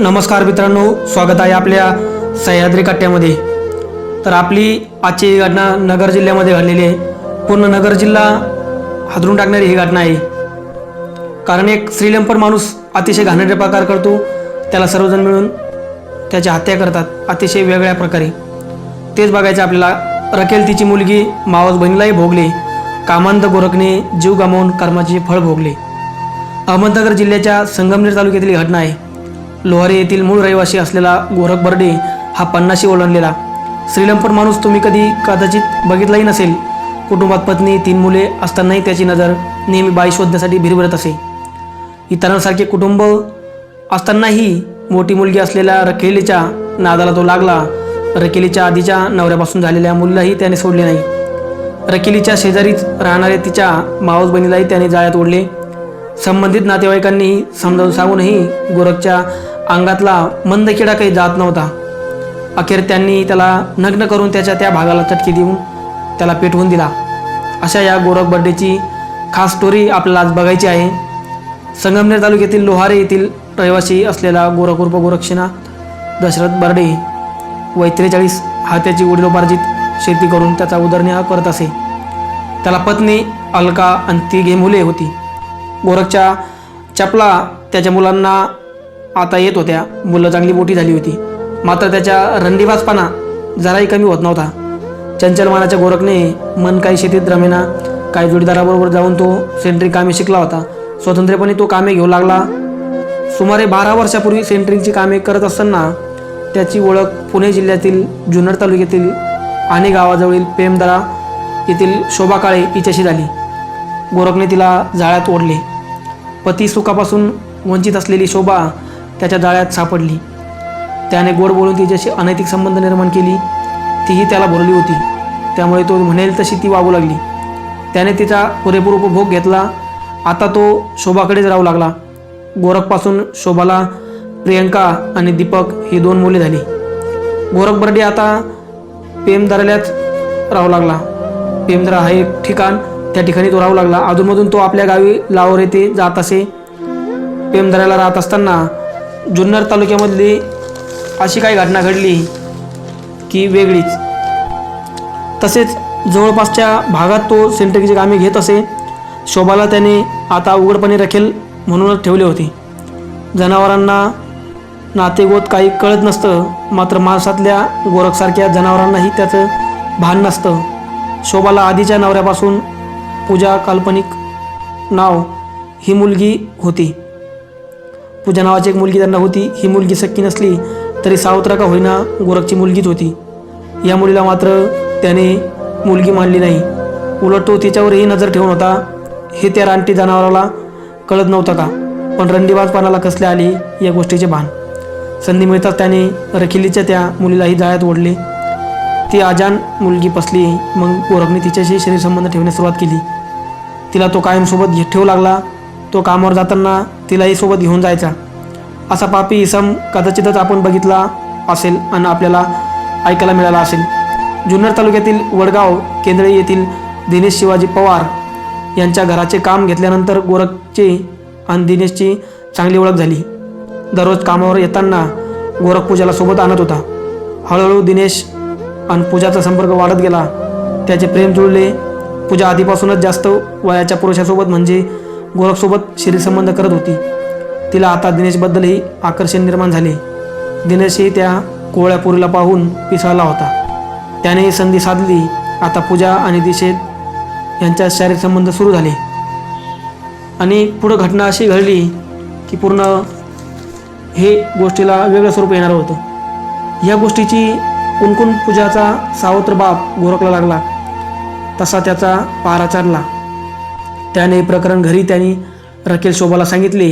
नमस्कार मित्रांनो, स्वागत आहे आपल्या सह्याद्री कट्ट्यामध्ये। तर आपली आजची घटना नगर जिल्ह्यामध्ये घडलेली आहे। पूर्ण नगर जिल्हा हादरून टाकणारी ही घटना आहे। कारण एक श्रीलंपन माणूस अतिशय घाणेरडे प्रकार करतो, त्याला सर्वजण मिळून त्याची हत्या करतात अतिशय वेगळ्या प्रकारे। तेच बघायचं आपल्याला। रकेल तिची मुलगी मावस बहिणीलाही भोगले, कामांध गोरखने जीव गमावून कर्माचे फळ भोगले। अहमदनगर जिल्ह्याच्या संगमनेर तालुक्यातील घटना आहे। लोहारे येथील मूळ रहिवासी असलेला गोरख बर्डे हा 50शी ओलांडलेला श्रीलंपन माणूस तुम्ही कदाचित बघितलाही नसेल। कुटुंबात पत्नी 3 मुले असतानाही त्याची नजर नेहमी बाई शोधण्यासाठी भिरभिरत असे। इतरांसारखे कुटुंब असतानाही मोठी मुलगी असलेल्या रकेलीच्या नादाला तो लागला। रकेलीच्या आधीच्या नवऱ्यापासून झालेल्या मुलीलाही त्याने सोडले नाही। रकेलीच्या शेजारीच राहणाऱ्या तिच्या मावस बहिणीलाही त्याने जाळ्यात ओढले। संबंधित नातेवाईकांनी समजावून सांगूनही गोरखच्या अंगातला मंद किडा काही जात नव्हता। अखेर त्यांनी त्याला नग्न करून त्याच्या त्या भागाला चटकी देऊन त्याला पेटवून दिला। अशा या गोरख बर्डेची खास स्टोरी आपल्याला आज बघायची आहे। संगमनेर तालुक्यातील लोहारे येथील रहिवासी असलेला गोरख उर्फ गोरक्षनाथ दशरथ बर्डे वय 43 हा त्याची वडिलोपार्जित शेती करून त्याचा उदरनिर्वाह करत असे। त्याला पत्नी अलका आणि 3 मुले होती। गोरखच्या चपला त्याच्या मुलांना आता येत होत्या। मुलं चांगली मोठी झाली होती, मात्र त्याच्या रंडीबाजपणा जराही कमी होत नव्हता। चंचल मनाच्या गोरखने मन काही शेतीत रमेना, काही जोडीदाराबरोबर जाऊन तो सेंट्रिंग कामे शिकला होता। स्वतंत्रपणे तो कामे घेऊ लागला। सुमारे 12 वर्षापूर्वी सेंट्रिंगची कामे करत असताना त्याची ओळख पुणे जिल्ह्यातील जुन्नर तालुक्यातील आणे गावाजवळील पेमदरा येथील शोभा काळे हिच्याशी झाली। गोरखने तिला जाळ्यात ओढले। पती सुखापासून वंचित असलेली शोभा त्याच्या जाळ्यात सापडली। त्याने गोड बोलून तिच्याशी अनैतिक संबंध निर्माण केली। तीही त्याला भरली होती, त्यामुळे तो म्हणेल तशी ती वागू लागली। त्याने तिचा पुरेपूर उपभोग घेतला। आता तो शोभाकडेच राहू लागला। गोरखपासून शोभाला प्रियंका आणि दीपक ही 2 मुले झाली। गोरख बर्डे आता पेमदऱ्यालाच राहू लागला। पेमदरा हा एक ठिकाण, त्या ठिकाणी तो राहू लागला। अधूनमधून तो आपल्या गावी लाहोर येथे जात असे। पेमदऱ्याला राहत असताना जुन्नर तालुक्यामधली अशी काही घटना घडली की वेगळीच। तसेच जवळपासच्या भागात तो सेंट्रिंगची कामे घेत असे। शोभाला त्याने आता उघडपणे रखेल म्हणूनच ठेवले होते। जनावरांना नातेगोत काही कळत नसतं, मात्र माणसातल्या गोरखसारख्या जनावरांनाही त्याचं भान नसतं। शोभाला आधीच्या नवऱ्यापासून पूजा काल्पनिक नाव ही मुलगी होती। पूजा नावाची एक मुलगी त्यांना होती। ही मुलगी सख्खी नसली तरी सावत्र का होईना गोरखची मुलगीच होती। या मुलीला मात्र त्याने मुलगी मानली नाही, उलट तो तिच्यावरही नजर ठेवून होता। हे त्या रानटी जनावराला कळत नव्हतं का? पण रंडीबाजपणाला कसले आले या गोष्टीचे भान। संधी मिळताच त्याने रखिलीच्या त्या मुलीलाही जाळ्यात ओढले। ती अजान मुलगी पसली। मग गोरखने तिच्याशी शरीरसंबंध ठेवण्यास सुरुवात केली। तिला तो कायम सोबत ठेवू लागला। तो कामावर जाताना तिलाही सोबत घेऊन जायचा। असा पापी इसम कदाचितच आपण बघितला असेल आणि आपल्याला ऐकायला मिळाला असेल। जुन्नर तालुक्यातील वडगाव केंद्रे येथील दिनेश शिवाजी पवार यांच्या घराचे काम घेतल्यानंतर गोरखची आणि दिनेशची चांगली ओळख झाली। दररोज कामावर येताना गोरख पूजाला सोबत आणत होता। हळूहळू दिनेश आणि पूजाचा संपर्क वाढत गेला। त्याचे प्रेम जुळले। पूजा आधीपासूनच जास्त वयाच्या पुरुषासोबत म्हणजे गोरखसोबत शरीरसंबंध करत होती। तिला आता दिनेशबद्दलही आकर्षण निर्माण झाले। दिनेशही त्या कोवळ्या पोरीला पाहून पिसाळला होता। त्याने संधी साधली। आता पूजा आणि दिशेत यांच्या शरीरसंबंध सुरू झाले आणि पुढं घटना अशी घडली की पूर्ण हे गोष्टीला वेगळं स्वरूप येणार होतं। या गोष्टीची कुणकुण पूजाचा सावत्र बाप गोरखला लागला, तसा त्याचा पारा चढला। त्याने प्रकरण घरी त्यांनी रकेल शोभाला सांगितले।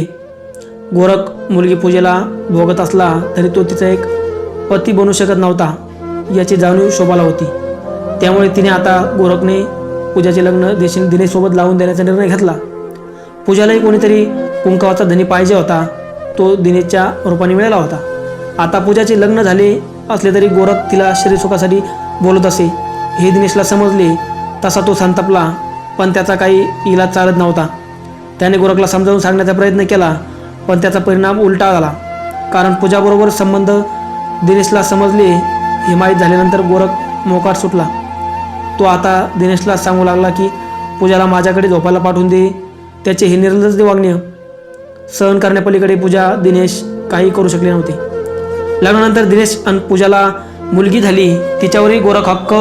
गोरख मुलगी पूजेला भोगत असला तरी तो तिचा एक पती बनू शकत नव्हता याची जाणीव शोभाला होती। त्यामुळे तिने आता गोरखने पूजाचे लग्न दिनेशसोबत लावून देण्याचा निर्णय घेतला। पूजालाही कोणीतरी कुंकावाचा धनी पाहिजे होता, तो दिनेशच्या रूपाने मिळाला होता। आता पूजाचे लग्न झाले असले तरी गोरख तिला शरीरसुखासाठी बोलत असे हे दिनेशला समजले। तसा तो संतापला, पण त्याचा काही इलाज चालत नव्हता। त्याने गोरखला समजावून सांगण्याचा प्रयत्न केला, पण त्याचा परिणाम उलटा झाला। कारण पूजाबरोबर संबंध दिनेशला समजले हे माहीत झाल्यानंतर गोरख मोकाट सुटला. तो आता दिनेशला सांगू लागला की पूजाला माझ्याकडे झोपायला पाठवून दे. त्याचे हे निर्लज्ज वागणे सहन करण्यापलीकडे पूजा दिनेश काही करू शकले नव्हते. लग्नानंतर दिनेश आणि पूजाला मुलगी झाली. तिच्यावरही गोरख हक्क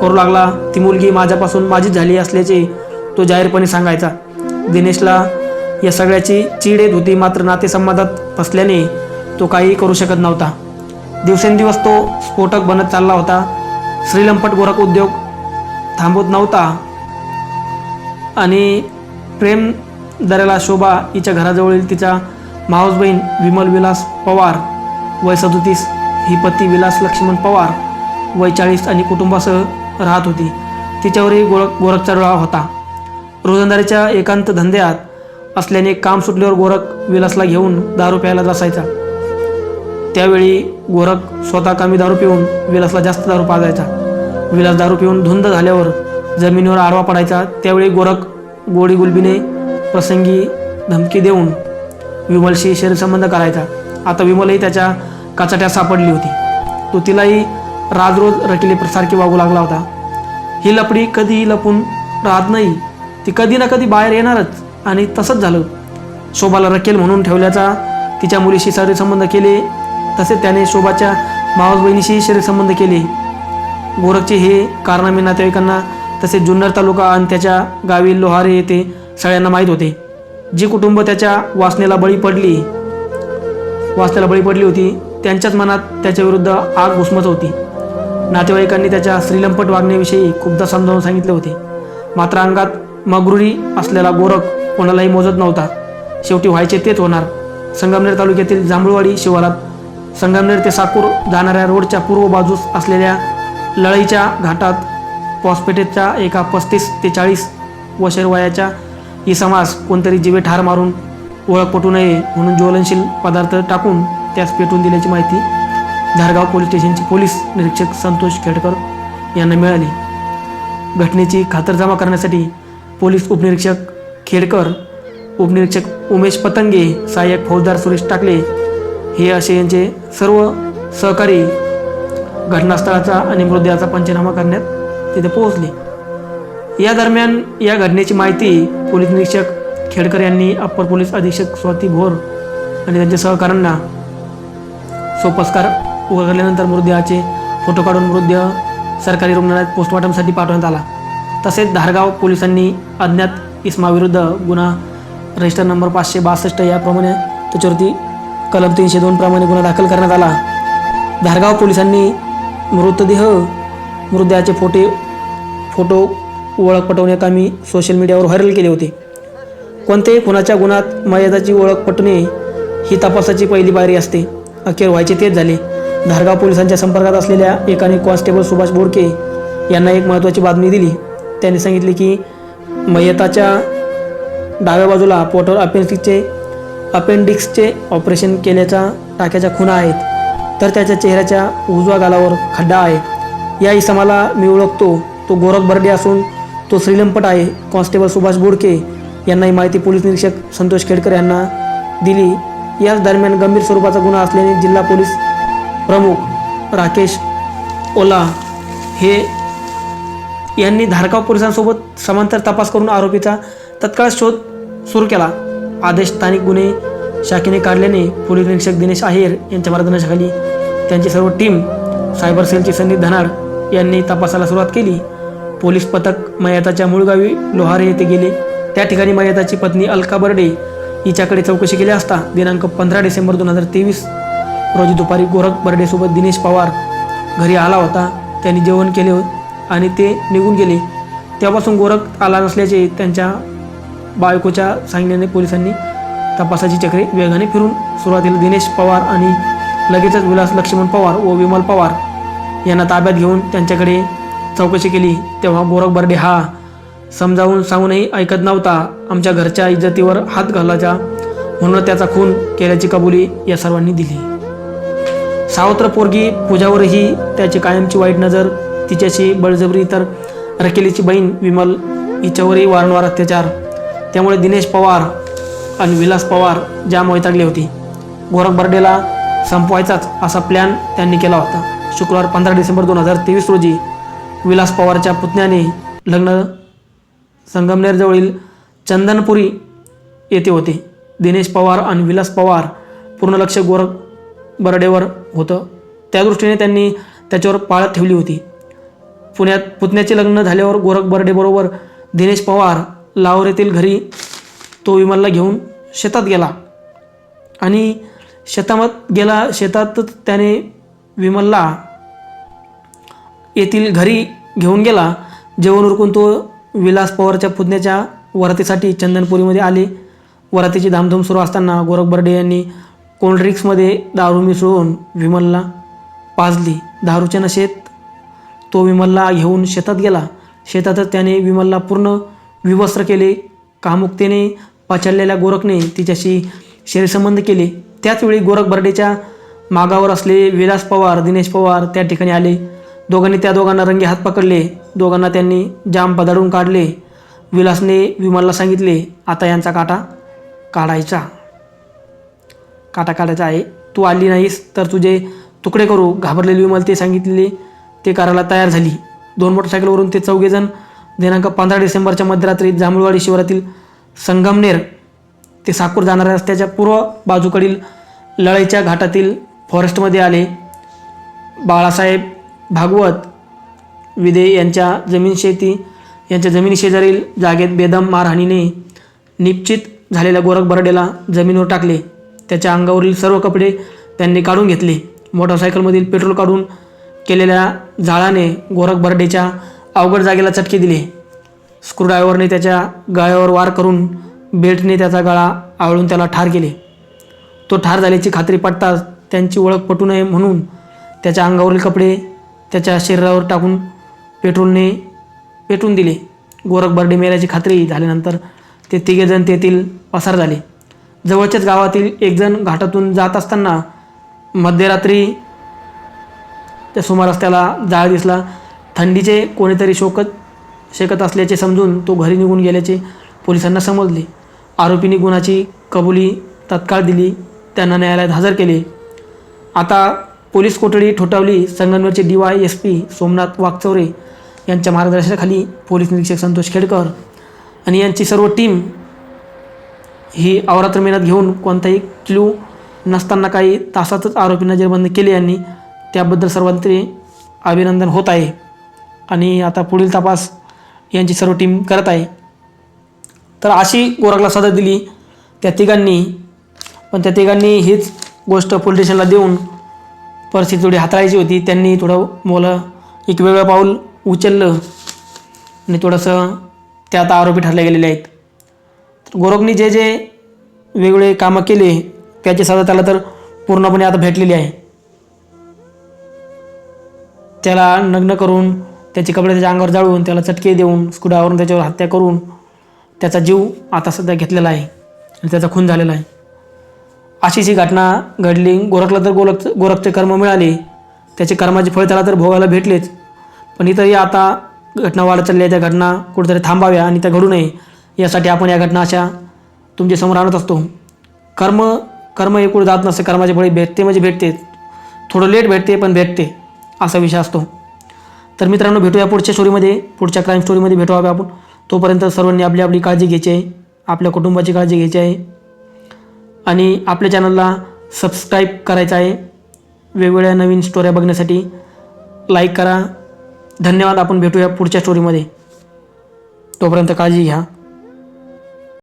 करू लागला. ती मुलगी माझ्यापासून माझीच झाली असल्याचे तो जाहीरपणे सांगायचा. दिनेशला या सगळ्याची चीड येत होती, मात्र नातेसंबंधात फसल्याने तो काही करू शकत नव्हता. दिवसेंदिवस तो स्फोटक बनत चालला होता. श्रीलंपट गोरख उद्योग थांबवत नव्हता आणि प्रेम दऱ्याला शोभा हिच्या घराजवळील तिचा मावस बहीण विमल विलास पवार वय 37 ही पती विलास लक्ष्मण पवार वय 40 आणि कुटुंबासह राहत होती. तिच्यावरही गोरखचा डोळा होता. रोजंदारीच्या एकांत धंद्यात असल्याने काम सुटल्यावर गोरख विलासला घेऊन दारू प्यायला बसायचा. त्यावेळी गोरख स्वतः कमी दारू पिऊन विलासला जास्त दारू पाजायचा. विलास दारू पिऊन धुंद झाल्यावर जमिनीवर आडवा पडायचा. त्यावेळी गोरख गोडी गुलबीने प्रसंगी धमकी देऊन विमलशी शरीरसंबंध करायचा. आता विमलही त्याच्या काचाट्यात सापडली होती. तो तिलाही राजरोज रकिलेसारखी वागू लागला होता. ही लपडी कधीही लपून राहत नाही, ती कधी ना कधी बाहेर येणारच. आणि तसंच झालं. शोभाला रकेल म्हणून ठेवल्याचा तिच्या मुलीशी शरीरसंबंध केले, तसेच त्याने शोभाच्या मावस बहिणीशी शरीरसंबंध केले. गोरखचे हे कारनामे नातेवाईकांना तसेच जुन्नर तालुका आणि त्याच्या गावी लोहारे येथे सगळ्यांना माहीत होते. जी कुटुंब त्याच्या वासनेला बळी पडली होती त्यांच्याच मनात त्याच्याविरुद्ध आग घुसमत होती. नातेवाईकांनी त्याच्या श्रीलंपट वागण्याविषयी खूपदा समजावून सांगितले होते, मात्र अंगात मगरुरी असलेला गोरख कोणालाही मोजत नव्हता. शेवटी व्हायचे तेच होणार. संगमनेर तालुक्यातील जांभूळवाडी शिवारात संगमनेर ते साकूर जाणाऱ्या रोडच्या पूर्व बाजूस असलेल्या लळईच्या घाटात पॉसपेटेच्या एका 35 ते 40 वर्षे वयाच्या इसमास कोणतरी जीवे ठार मारून ओळख पटू नये म्हणून ज्वलनशील पदार्थ टाकून त्यास पेटवून दिल्याची माहिती धारगाव पोलीस स्टेशनचे पोलीस निरीक्षक संतोष खेडकर यांना मिळाली. घटनेची खातरजमा करण्यासाठी पोलीस उपनिरीक्षक खेडकर, उपनिरीक्षक उमेश पतंगे, सहाय्यक फौजदार सुरेश टाकले हे असे यांचे सर्व सहकारी घटनास्थळाचा आणि मृतदेहाचा पंचनामा करण्यात तिथे पोहोचले. या दरम्यान या घटनेची माहिती पोलीस निरीक्षक खेडकर यांनी अप्पर पोलीस अधीक्षक स्वाती भोर आणि त्यांच्या सहकाऱ्यांना सोपस्कार उघडल्यानंतर मृतदेहाचे फोटो काढून मृतदेह सरकारी रुग्णालयात पोस्टमॉर्टमसाठी पाठवण्यात आला. तसेच धारगाव पोलिसांनी अज्ञात इसमाविरुद्ध गुन्हा रजिस्टर नंबर 562 याप्रमाणे त्याच्यावरती कलम 302 प्रमाणे गुन्हा दाखल करण्यात आला. धारगाव पोलिसांनी मृतदेहाचे फोटो ओळख पटवण्याकामी सोशल मीडियावर व्हायरल केले होते. कोणत्याही खुनाच्या गुन्ह्यात मयताची ओळख पटवणे ही तपासाची पहिली पायरी असते. अखेर व्हायचे तेच झाले. धारगाव पोलिसांच्या संपर्कात असलेल्या एकाने कॉन्स्टेबल सुभाष बोडके यांना एक महत्त्वाची बातमी दिली. त्यांनी सांगितले की मयताच्या डाव्या बाजूला पोटावर अपेंडिक्सचे ऑपरेशन केल्याच्या टाक्याच्या खुणा आहेत, तर त्याच्या चेहऱ्याच्या उजव्या गालावर खड्डा आहे. या इसमाला मी ओळखतो, तो गोरख बर्डे असून तो श्रीलंपट आहे. कॉन्स्टेबल सुभाष बोडके यांना ही माहिती पोलीस निरीक्षक संतोष खेडकर यांना दिली. याच दरम्यान गंभीर स्वरूपाचा गुन्हा असल्याने जिल्हा पोलीस प्रमुख राकेश ओला यांनी धारगाव पोलिसांसोबत समांतर तपास करून आरोपीचा तत्काळ शोध सुरू केला. आदेश स्थानिक गुन्हे शाखेने काढल्याने पोलीस निरीक्षक दिनेश आहेर यांच्या मार्गदर्शनाखाली त्यांची सर्व टीम सायबर सेलचे संदीप धनाड यांनी तपासाला सुरुवात केली. पोलीस पथक मयताच्या मूळ गावी लोहारे येथे गेले. त्या ठिकाणी मयताची पत्नी अलका बर्डे हिच्याकडे चौकशी केली असता दिनांक 15 डिसेंबर 2023 रोजी दुपारी गोरख बर्डेसोबत दिनेश पवार घरी आला होता. त्यांनी जेवण केले आणि ते निघून गेले. तेव्हापासून गोरख आला नसल्याचे त्यांच्या बायकोच्या सांगण्याने पोलिसांनी तपासाची चक्रे वेगाने फिरून सुरुवातीला दिनेश पवार आणि लगेचच विलास लक्ष्मण पवार व विमल पवार यांना ताब्यात घेऊन त्यांच्याकडे चौकशी केली. तेव्हा गोरख बर्डे हा समजावून सांगूनही ऐकत नव्हता. आमच्या घरच्या इज्जतीवर हात घालायचा म्हणून त्याचा खून केल्याची कबुली या सर्वांनी दिली. सावत्र पोरगी पूजावरही त्याची कायमची वाईट नजर, तिच्याशी बळजबरी, तर रकेलीची बहीण विमल हिच्यावरही वारंवार अत्याचार. त्यामुळे दिनेश पवार आणि विलास पवार जाम वैतागले होते. गोरख बर्डेला संपवायचाच असा प्लॅन त्यांनी केला होता. शुक्रवार 15 डिसेंबर 2023 रोजी विलास पवारच्या पुतण्याने लग्न संगमनेरजवळील चंदनपुरी येथे होते. दिनेश पवार आणि विलास पवार पूर्ण लक्ष गोरख बर्डेवर होतं. त्या दृष्टीने त्यांनी त्याच्यावर पाळत ठेवली होती. पुण्यात पुतण्याचे लग्न झाल्यावर गोरख बर्डेबरोबर दिनेश पवार लाहोर येथील घरी तो विमलला घेऊन शेतात गेला आणि शेतातच त्याने विमलला येथील घरी घेऊन गेला. जेवण उरकून तो विलास पवारच्या पुतण्याच्या वरातीसाठी चंदनपुरीमध्ये आले. वरातीची धामधूम सुरू असताना गोरख बर्डे यांनी कोल्ड्रिंक्समध्ये दारू मिसळून विमलला पाजली. दारूच्या नशेत तो विमलला घेऊन शेतात गेला. शेतातच त्याने विमलला पूर्ण विवस्त्र केले. कामुकतेने पाचारलेल्या गोरखने तिच्याशी शरीरसंबंध केले. त्याचवेळी गोरख बर्डेच्या मागावर असलेले विलास पवार, दिनेश पवार त्या ठिकाणी आले. त्या दोघांना रंगे हात पकडले. दोघांना त्यांनी जाम पदाडून काढले. विलासने विमलला सांगितले, आता यांचा काटा काढायचा आहे. तू आली नाहीस तर तुझे तुकडे करू. घाबरलेली विमल ते सांगितले ते करायला तयार झाली. 2 मोटरसायकलवरून ते चौघेजण दिनांक 15 डिसेंबरच्या मध्यरात्री जांभूळवाडी शिवारातील संगमनेर ते साकूर जाणाऱ्या रस्त्याच्या पूर्व बाजूकडील लळईच्या घाटातील फॉरेस्टमध्ये आले. बाळासाहेब भागवत विदे यांच्या जमिनी शेजारील जागेत बेदम मारहाणीने निश्चित झालेल्या गोरख बर्डेला जमिनीवर टाकले. त्याच्या अंगावरील सर्व कपडे त्यांनी काढून घेतले. मोटरसायकलमधील पेट्रोल काढून केलेल्या जाळाने गोरख बर्डेच्या अवघड जागेला चटके दिले. स्क्रूड्रायव्हरने त्याच्या गळ्यावर वार करून बेल्टने त्याचा गळा आवळून त्याला ठार केले. तो ठार झाल्याची खात्री पटताच त्यांची ओळख पटू नये म्हणून त्याच्या अंगावरील कपडे त्याच्या शरीरावर टाकून पेट्रोलने पेटून दिले. गोरख बर्डे मेल्याची खात्री झाल्यानंतर ते तिघेजण तेथील पसार झाले. जवळच्याच गावातील एकजण घाटातून जात असताना मध्यरात्री त्या सुमारास त्याला जाळ दिसला. थंडीचे कोणीतरी शेकत असल्याचे समजून तो घरी निघून गेल्याचे पोलिसांना समजले. आरोपींनी गुन्ह्याची कबुली तत्काळ दिली. त्यांना न्यायालयात हजर केले. आता पोलीस कोठडी ठोठावली. संगमनेरचे DYSP सोमनाथ वाकचौरे यांच्या मार्गदर्शनाखाली पोलीस निरीक्षक संतोष खेडकर आणि यांची सर्व टीम ही अवरात्र मेहनत घेऊन कोणताही क्लू नसताना काही तासातच आरोपींना जेरबंद केले यांनी. त्याबद्दल सर्वांचे अभिनंदन होत आहे आणि आता पुढील तपास यांची सर्व टीम करत आहे. तर अशी गोरखला सजा दिली त्या तिघांनी. पण त्या तिघांनी हीच गोष्ट पोलीस स्टेशनला देऊन परिस्थिती थोडी हाताळायची होती. त्यांनी थोडं एक वेगळं पाऊल उचललं आणि थोडंसं ते आता आरोपी ठरले गेलेले आहेत. तर गोरखनी जे वेगवेगळे कामं केले त्याची सजा त्याला तर पूर्णपणे आता भेटलेली आहे. त्याला नग्न करून त्याचे कपडे त्याच्या अंगावर जाळून त्याला चटके देऊन स्क्रूड्रायव्हरवरून त्याच्यावर हत्या करून त्याचा जीव आता सध्या घेतलेला आहे आणि त्याचा खून झालेला आहे. अशीच ही घटना घडली. गोरखला तर गोरखचे कर्म मिळाले. त्याचे कर्माचे फळ त्याला तर भोगायला भेटलेच. पण इतरही आता घटना वाढत चालल्या. त्या घटना कुठेतरी थांबाव्या आणि त्या घडू नये यासाठी आपण या घटना अशा तुमच्यासमोर आणत असतो. कर्म हे कुठे जात नसते. कर्माचे फळे भेटते म्हणजे भेटते. थोडं लेट भेटते पण भेटते असा विषय असतो. तर मित्रांनो, भेटूया पुढच्या स्टोरीमध्ये, पुढच्या क्राईम स्टोरीमध्ये भेटूया आपण. तोपर्यंत सर्वांनी आपली काळजी घ्यायची आहे. आपल्या कुटुंबाची काळजी घ्यायची आहे आणि आपल्या चॅनलला सबस्क्राईब करायचं आहे. वेगवेगळ्या नवीन स्टोऱ्या बघण्यासाठी लाईक करा. धन्यवाद. आपण भेटूया पुढच्या स्टोरीमध्ये. तोपर्यंत काळजी घ्या.